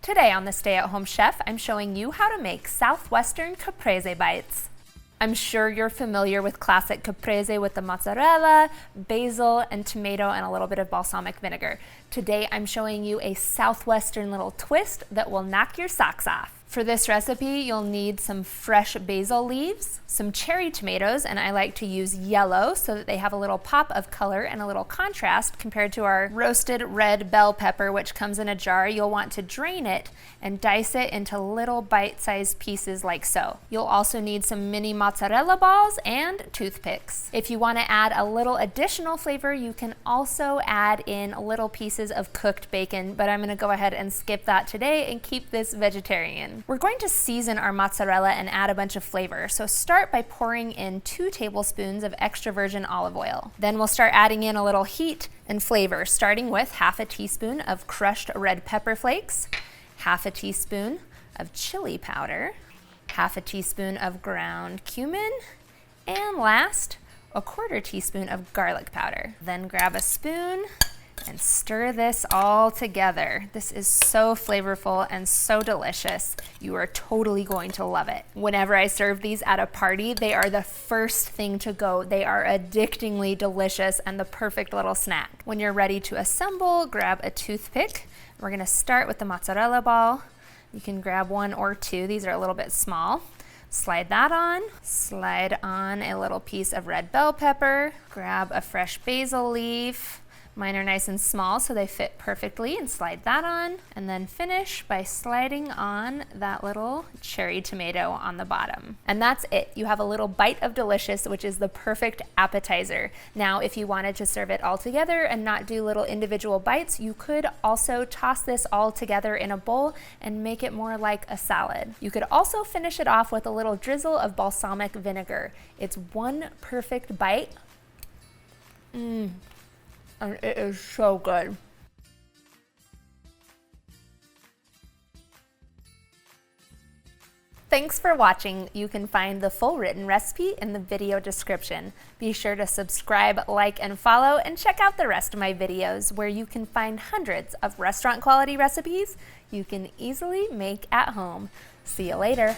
Today on the Stay at Home Chef, I'm showing you how to make Southwestern Caprese Bites. I'm sure you're familiar with classic caprese with the mozzarella, basil, and tomato and a little bit of balsamic vinegar. Today I'm showing you a Southwestern little twist that will knock your socks off. For this recipe, you'll need some fresh basil leaves, some cherry tomatoes, and I like to use yellow so that they have a little pop of color and a little contrast compared to our roasted red bell pepper, which comes in a jar. You'll want to drain it and dice it into little bite-sized pieces like so. You'll also need some mini mozzarella balls and toothpicks. If you want to add a little additional flavor, you can also add in little pieces of cooked bacon, but I'm going to go ahead and skip that today and keep this vegetarian. We're going to season our mozzarella and add a bunch of flavor. So start by pouring in 2 tablespoons of extra virgin olive oil. Then we'll start adding in a little heat and flavor, starting with half a teaspoon of crushed red pepper flakes, half a teaspoon of chili powder, half a teaspoon of ground cumin, and last, a 1/4 teaspoon of garlic powder. Then grab a spoon and stir this all together. This is so flavorful and so delicious. You are totally going to love it. Whenever I serve these at a party, they are the first thing to go. They are addictingly delicious and the perfect little snack. When you're ready to assemble, grab a toothpick. We're gonna start with the mozzarella ball. You can grab 1 or 2. These are a little bit small. Slide that on. Slide on a little piece of red bell pepper. Grab a fresh basil leaf. Mine are nice and small, so they fit perfectly, and slide that on, and then finish by sliding on that little cherry tomato on the bottom. And that's it. You have a little bite of delicious, which is the perfect appetizer. Now, if you wanted to serve it all together and not do little individual bites, you could also toss this all together in a bowl and make it more like a salad. You could also finish it off with a little drizzle of balsamic vinegar. It's one perfect bite. And it is so good. Thanks for watching. You can find the full written recipe in the video description. Be sure to subscribe, like, and follow, and check out the rest of my videos where you can find hundreds of restaurant quality recipes you can easily make at home. See you later.